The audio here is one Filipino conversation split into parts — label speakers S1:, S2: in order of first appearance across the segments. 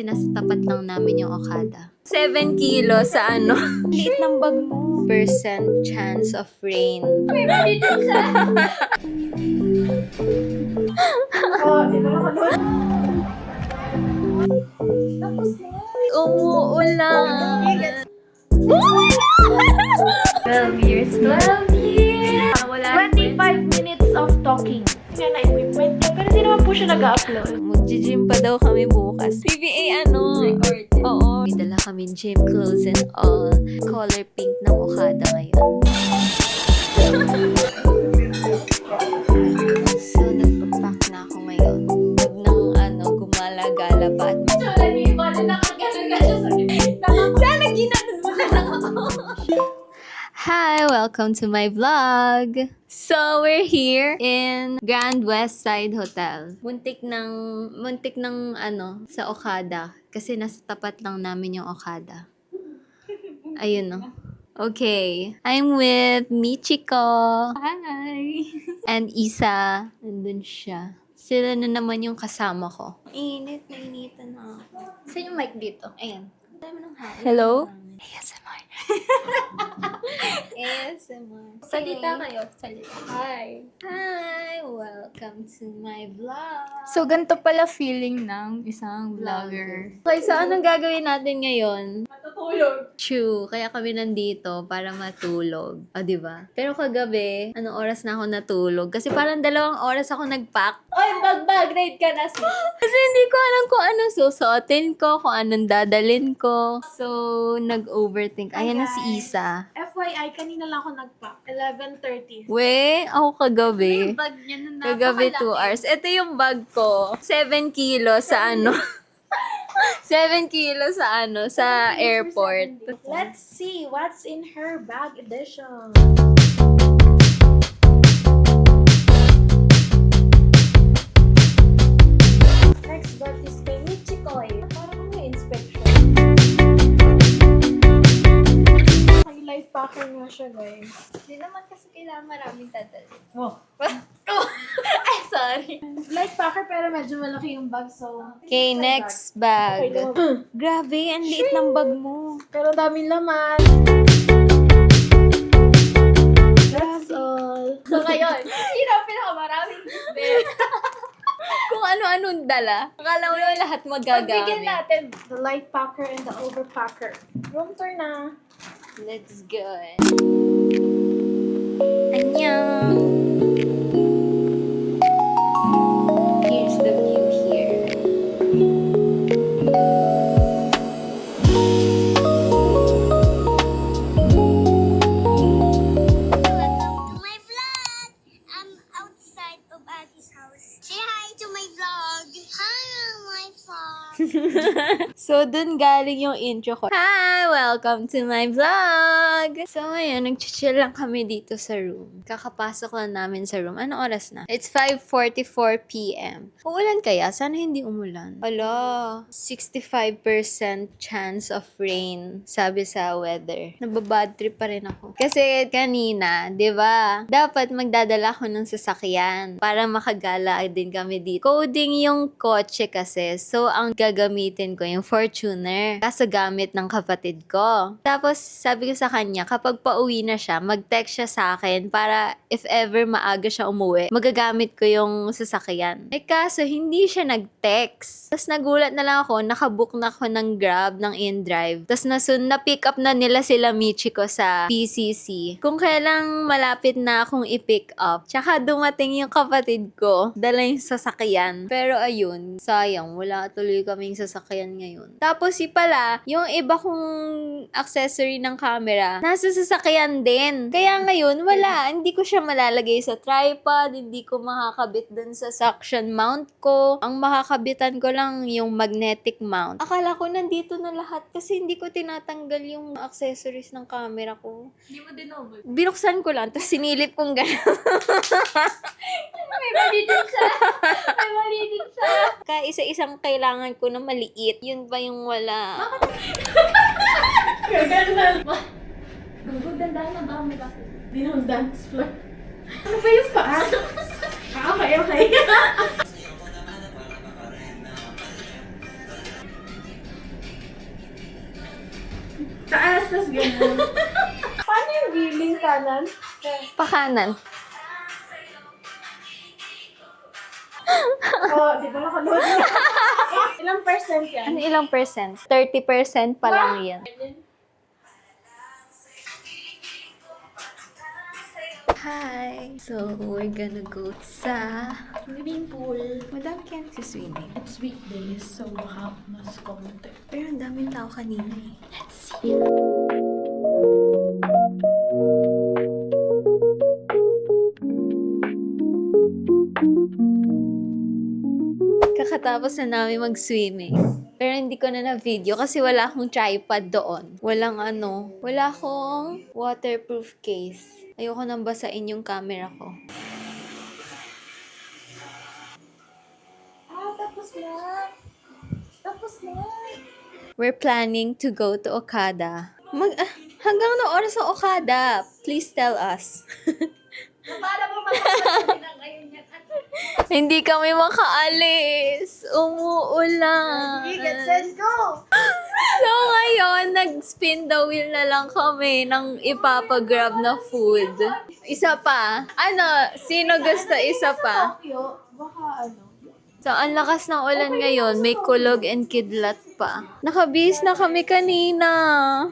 S1: Nasa tapat lang namin yung Okada. 7 kilo sa ano? Liit ng bag mo. Percent chance of rain. May mali dun sa... Tapos na. Umuulan. Oh my God! 12 years. 12 years!
S2: 25 minutes of talking. Yan na equipment niya, pero hindi naman po siya nag-upload.
S1: Mag-gym pa daw kami bukas. PBA ano? Record. Oo. May dala kami gym clothes and all. Color pink ng Okada ngayon. So, nagpapack na ako ngayon. Huwag nang gumala-gala pa at sana ginanon mo na lang ako. Hi! Welcome to my vlog! So, we're here in Grand West Side Hotel. Muntik ng sa Okada. Kasi nasa tapat lang namin yung Okada. Ayun no. Okay. I'm with Michiko. Hi! And Isa. Nandun siya. Sila na naman yung kasama ko. Nainitan na ako. Saan yung mic dito? Ayan. Hello? ASMR. ASMR.
S2: Salita kayo. Salita.
S1: Hi. Hi. Welcome to my vlog.
S2: So, ganito pala feeling ng isang vlogger.
S1: Okay, so anong gagawin natin ngayon?
S2: Matutulog.
S1: True. Kaya kami nandito para matulog. O, diba? Pero kagabi, anong oras na ako natulog? Kasi parang 2 oras ako nag-pack.
S2: Oy, mag-grade ka na sis.
S1: Kasi hindi ko alam kung ano susuotin ko, kung anong dadalin ko. So, nag-overthink. Ayan na si Isa.
S2: FYI, kanina lang ako nag-pack. 11:30.
S1: We, ako kagabi.
S2: Yung bag niya na
S1: Kagabi 2 hours. Ito yung bag ko. 7 kilo sa ano. 7 kilo sa ano, sa airport.
S2: Let's see what's in her bag edition. Next bag is kay Michiko. Parang may inspection. May life packer nga siya, guys.
S1: Hindi naman kasi kailangan maraming dadalhin.
S2: Oh.
S1: Ay, sorry.
S2: Life packer pero medyo malaki yung bag, so...
S1: Okay, next bag.
S2: Okay,
S1: Grabe, ang liit ng bag mo.
S2: pero daming laman. That's all. So ngayon, sino ang pinakamaraming bed?
S1: Kung ano-anong dala. Akala mo yung lahat
S2: Pagbigyan
S1: magagamit.
S2: natin the light packer and the overpacker. Room tour na.
S1: Let's go. Annyeong. Here's the view here.
S3: Welcome to my vlog! I'm outside of Addie's house. Say hi to my vlog! Hi, my vlog!
S1: So, dun galing yung intro ko. Hi! Welcome to my vlog! So, ngayon, nag-chill lang kami dito sa room. Kakapasok lang namin sa room. Anong oras na? It's 5:44 p.m. Uulan kaya? Sana hindi umulan. Ala, 65% chance of rain, sabi sa weather. Nababad trip pa rin ako. Kasi kanina, di ba? Dapat magdadala ako ng sasakyan para makagala din kami dito. Coding yung kotse kasi. So, ang gagamitin ko yung Fortuner. Kaso gamit ng kapatid ko. Tapos, sabi ko sa kanya, kapag pauwi na siya, mag-text siya sa akin para if ever maaga siya umuwi, magagamit ko yung sasakyan. Eh kaso, hindi siya nag-text. Tapos nagulat na lang ako, nakabook na ako ng Grab, ng InDrive. Tapos na-pick up na nila sila Michiko sa PCC. Kung kailang malapit na akong i-pick up, tsaka dumating yung kapatid ko, dala yung sasakyan. Pero ayun, sayang, wala tuloy kaming sasakyan ngayon. Tapos pala, yung iba kong accessory ng camera, nasa sasakyan din. Kaya ngayon, wala. Hindi ko siya malalagay sa tripod, hindi ko makakabit dun sa suction mount ko. Ang makakabitan ko lang yung magnetic mount. Akala ko nandito na lahat kasi hindi ko tinatanggal yung accessories ng camera ko.
S2: Hindi mo dinoble.
S1: Binuksan ko lang, tapos sinilip kong gano'n.
S2: May mali din siya. May mali din siya.
S1: Kaya isa-isang kailangan ko na maliit. Yun pa yung wala.
S2: Gaganda ba? Gaganda na ba? May bakit? Hindi naman dance floor. Ano ba yung paa? Okay. tas ganun. Paano yung giling kanan?
S1: Pakanan.
S2: Oh, di ba nakanood? Ilang percent yan?
S1: Ano ilang percent? 30% pa lang yan. Hi! So, we're gonna go sa...
S2: Swimming pool.
S1: Madami kaya nagsiswimming.
S2: It's weekdays, so baka mas konti.
S1: Pero ang daming tao kanina eh. Let's see. Kakatapos na namin mag-swimming. Pero hindi ko na na-video kasi wala akong tripod doon. Wala akong waterproof case. Ayoko nang basain yung camera ko.
S2: Tapos na.
S1: We're planning to go to Okada. Hanggang na oras sa Okada? Please tell us.
S2: Para mo makapagod na ngayon yan.
S1: Hindi kami makaalis. Umuulan.
S2: Let's go!
S1: So ngayon, nag-spin the wheel na lang kami ng ipapagrab na food. Isa pa. Sino gusto isa pa?
S2: Tokyo, baka
S1: So, ang lakas ng ulan ngayon, may kulog and kidlat pa. Nakabihis na kami kanina.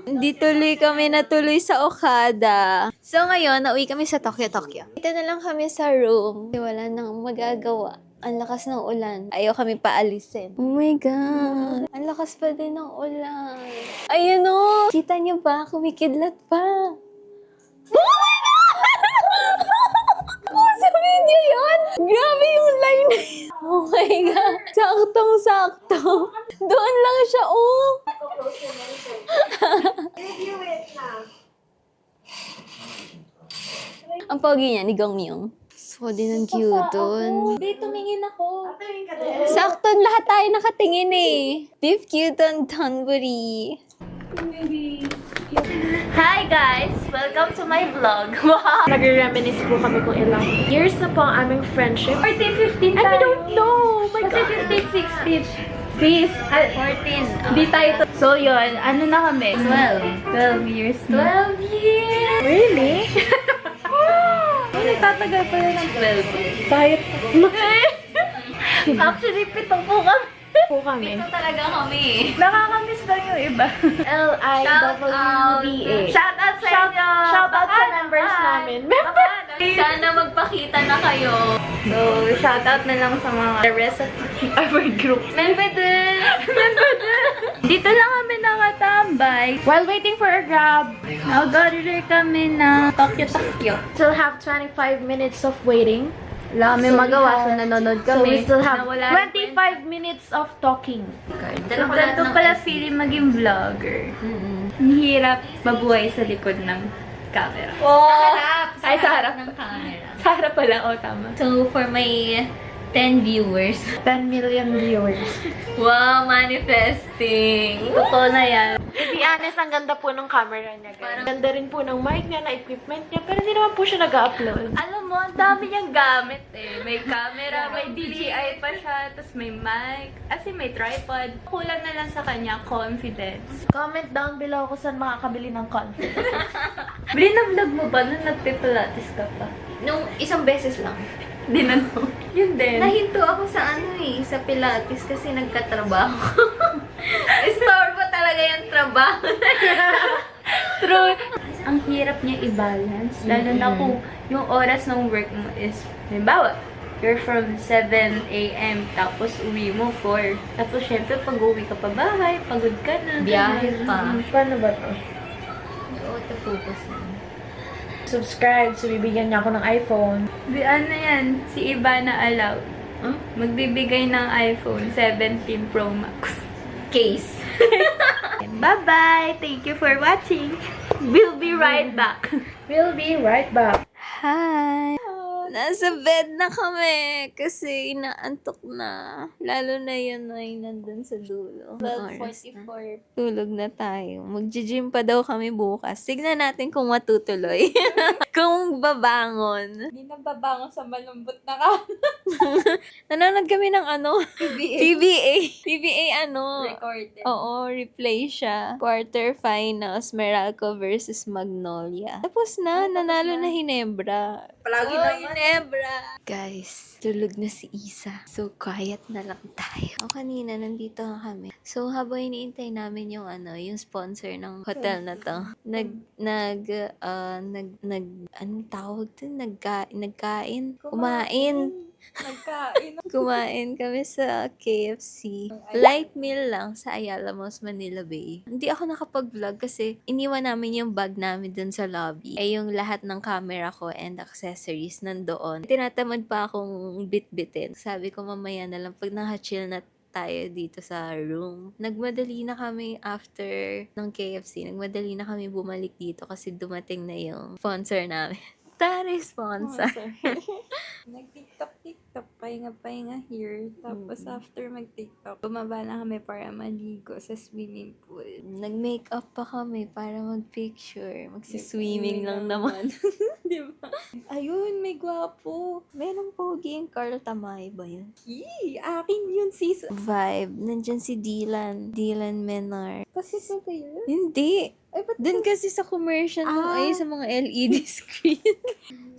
S1: Hindi tuloy kami natuloy sa Okada. So, ngayon, nauwi kami sa Tokyo. Dito na lang kami sa room. Wala nang magagawa. Ang lakas ng ulan. Ayaw kami paalisin. Oh my God. Ang lakas pa din ng ulan. Ayun o. Kita niyo ba? Kumikidlat pa. Oh my God! Kung sa video yun, grabe yung line. Oh my God. Saktong-sakto. Doon lang siya, oh.
S2: review it na.
S1: Ang pogi niya, ni Gongmyong. So, din ang cute dun.
S2: Hindi, tumingin ako. Tumingin ka din.
S1: Sakto, lahat tayo nakatingin eh. Beef cute on Danbury. Hi guys! Welcome to my vlog. Wow!
S2: Nagre-reminisce po kami kung ilang years na po ang aming friendship.
S1: 14, 15 tayo.
S2: And we don't know! Oh my
S1: Kasi
S2: God.
S1: 15, 16. Sis, 14. Di tayo to. So yun, ano na kami? 12 years. 12 years!
S2: Really?
S1: Oh, nagtatagal pala ng 12 years.
S2: Kahit
S1: Actually, 7 po kami.
S2: po kami.
S1: Ito talaga kami. Nakakamiss lang yung iba.
S2: L-I-W-D-A.
S1: Shout out sa inyo!
S2: Shout out sa members namin.
S1: Sana magpakita na kayo. So, shout out na lang sa mga the rest of our group. Member din! Dito lang kami nakatambay.
S2: While waiting for a grab,
S1: Nag-order kami na Tokyo.
S2: still have 25 minutes of waiting.
S1: Wala kami magawa, so nanonood
S2: So
S1: kami.
S2: we still have
S1: Nawala
S2: 25 minutes of talking.
S1: So, ganito pala feeling maging vlogger. Ang hirap mabuhay sa likod ng camera.
S2: Oh!
S1: Ay, sa harap ng camera. Sa harap pala, tama. So, for my 10 viewers.
S2: 10 million viewers.
S1: Wow, manifesting. Totoo na yan.
S2: To be honest, ang ganda po ng camera niya, guys. Ganda rin po ng mic niya, na equipment niya, pero hindi naman po siya nag-upload.
S1: Alam mo, ang dami niyang gamit eh. May camera, may DJI pa siya, tapos may mic, may tripod. Kulang na lang sa kanya, confidence.
S2: Comment down below kung saan makakabili ng content.
S1: Blinavlog mo ba nung nagpipilates ka pa? Nung isang beses lang. Di na no. Yun din. Nahinto ako sa sa Pilates kasi nagkatrabaho. Istorbo talaga yung trabaho. True. Ang hirap niya i-balance. Lalo na kung yung oras ng work mo is, halimbawa, you're from 7 a.m. tapos uwi mo 4. Tapos syempre pag uwi ka pa bahay, pagod ka na. Biyahe pa.
S2: Paano ba to?
S1: Auto-focus na.
S2: Subscribe, so bibigyan niya ako ng iPhone.
S1: Ano yan? Si Ivana Alaw. Magbibigay ng iPhone 17 Pro Max. Case. Bye-bye! Thank you for watching. We'll be right back.
S2: We'll be right back.
S1: Hi! Nasa bed na kami kasi inaantok na. Lalo na yun ay nandun sa dulo.
S2: 12:44.
S1: Tulog na tayo. Magji-gym pa daw kami bukas. Tignan natin kung matutuloy. Kung babangon.
S2: Hindi na babangon sa malambot na ka.
S1: Nanonood kami ng ano? PBA. PBA ano?
S2: Recorded.
S1: Oo, replay siya. Quarterfinals, Meralco versus Magnolia. Tapos na, nanalo na Hinebra.
S2: Palagi
S1: Oh,
S2: naman.
S1: Hinebra! Guys, tulog na si Isa. So, quiet na lang tayo. O, kanina, nandito nga kami. So, habang iniintay namin yung yung sponsor ng hotel na to, anong tawag dun? Nagkain? Kumain.
S2: Nagkain.
S1: Kumain kami sa KFC. Light meal lang sa Ayala Malls, Manila Bay. Hindi ako nakapag-vlog kasi iniwan namin yung bag namin dun sa lobby. Yung lahat ng camera ko and accessories nandoon. Tinatamad pa akong bit-bitin. Sabi ko mamaya na lang pag naka-chill na tayo dito sa room. Nagmadali na kami after ng KFC. Nagmadali na kami bumalik dito kasi dumating na yung sponsor namin. Tari sponsor.
S2: Nag-TikTok, pahinga-pahinga here. Tapos after mag-TikTok, bumaba na kami para maligo sa swimming pool.
S1: Nag-makeup pa kami para mag-picture. Magsiswimming lang naman.
S2: Di ba? Ayun, may gwapo.
S1: Merong pogi yung Carl Tamay ba yun?
S2: Akin yun season.
S1: Vibe. Nandyan si Dylan. Dylan Menar.
S2: Kasi sa kayo?
S1: Hindi.
S2: Ay, ba't
S1: Dun kasi sa commercial mo ay sa mga LED screen.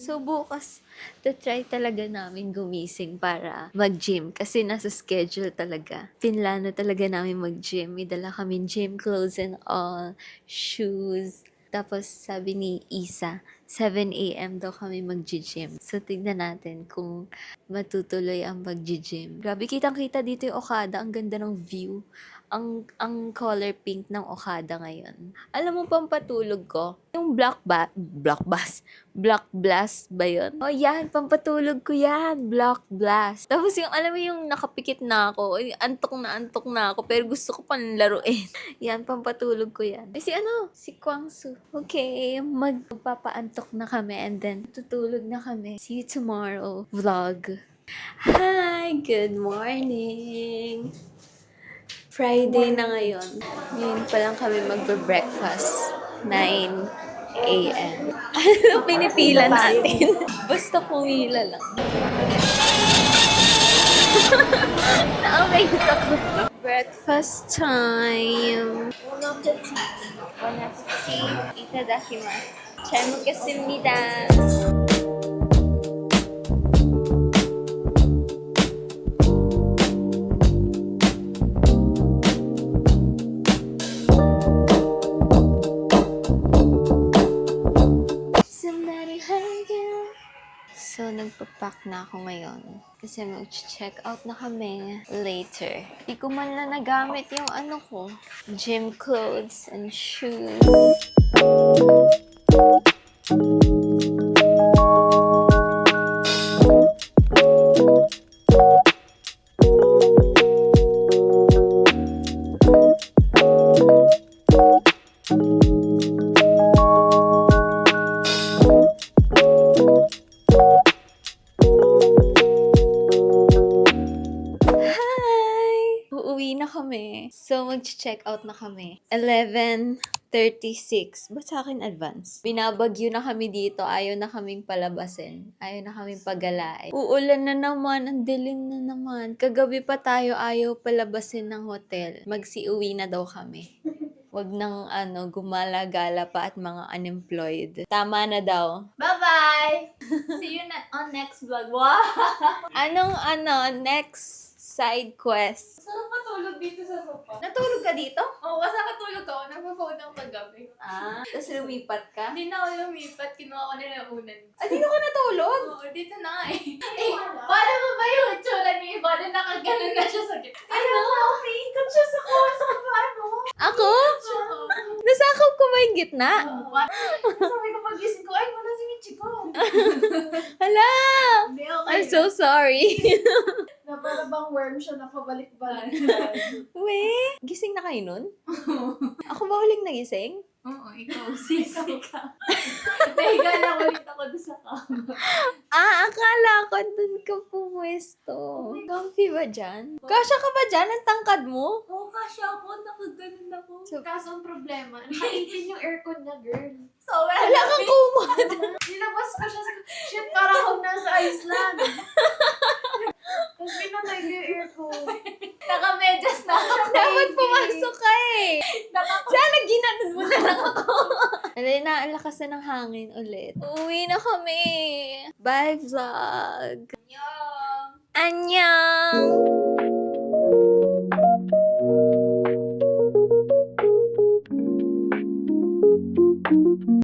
S1: So, bukas, try talaga namin gumising para mag-gym. Kasi nasa schedule talaga. Pinlano talaga namin mag-gym. May dala kami gym clothes and all. Shoes. Tapos, sabi ni Isa, 7 a.m. daw kami mag-gym. So, tignan natin kung matutuloy ang mag-gym. Grabe, kitang-kita dito yung Okada. Ang ganda ng view. Ang color pink ng Okada ngayon. Alam mo, pampatulog ko, yung Black Blast ba yun? Oh, yan, pampatulog ko yan, Black Blast. Tapos yung, alam mo yung nakapikit na ako, antok na ako, pero gusto ko pang laruin. Yan, pampatulog ko yan. Si Kwangsu. Okay, magpapaantok na kami and then tutulog na kami. See you tomorrow, vlog. Hi, good morning. Friday na ngayon. Ngayon pa lang kami magbe-breakfast. 9 a.m. Ano pinipila natin? Basta pumila lang. Na-amaze ako. Breakfast time. Bon appetit. Bon appetit. Itadakimasu. 잘 먹겠습니다. So, nagpapack na ako ngayon. Kasi mag-check out na kami later. Di ko man na nagamit yung gym clothes and shoes. So, mag-check out na kami. 11:36. Ba't sa akin advance? Binabagyo na kami dito. Ayaw na kaming palabasin. Ayaw na kaming pagalain. Uulan na naman. Ang dilim na naman. Kagabi pa tayo ayaw palabasin ng hotel. Magsiuwi na daw kami. Wag nang gumala-gala pa at mga unemployed. Tama na daw.
S2: Bye-bye! See you on next vlog. Wow!
S1: Next side quest.
S2: Sarap matulog dito sa sofa.
S1: Natulog ka dito?
S2: Oo, basta katulog ako. Nagpa-phone ako kagabi.
S1: Tapos lumipat ka?
S2: Hindi na ako lumipat. Kinuha ko na yung unan.
S1: Dito ka natulog?
S2: Oo, dito na nga eh. Paano mo ba yung itsura ni Iba na nakaganon na siya sa gitna? Umiikot siya sa kwarto. Paano?
S1: Ako? Nasakop ko ba yung gitna?
S2: Sabi ko pagising ko, ay wala si Michiko.
S1: Hala!
S2: Hindi, okay.
S1: I'm so sorry.
S2: Na para bang worm siya nakabalik-balik.
S1: We, gising na kayo nun? Ako ba huling nagising?
S2: Oo, ikaw. Sisi ka. Nahiga lang ulit ako doon sa kama.
S1: Akala ko dun ka pumwesto. Comfy ba dyan? Kasya ka ba dyan? Ang tangkad mo?
S2: Oo, kasya ako. Nakaganon ako.
S1: So-
S2: Kaso ang problema, nakaipin yung aircon niya, girl. So,
S1: Wala kang kumot.
S2: Nilabas ko siya sa... Shit, para akong nasa Iceland. Tapos pinatay ko yung aircon. Naka-medyas na ako.
S1: Dapat
S2: baby.
S1: pumasok ka eh.
S2: Naka-
S1: Sana ginanon mo na lang ako. Alay na, ang lakas na ng hangin ulit. Uwi na kami. Bye, vlog.
S2: Annyeong.
S1: Annyeong!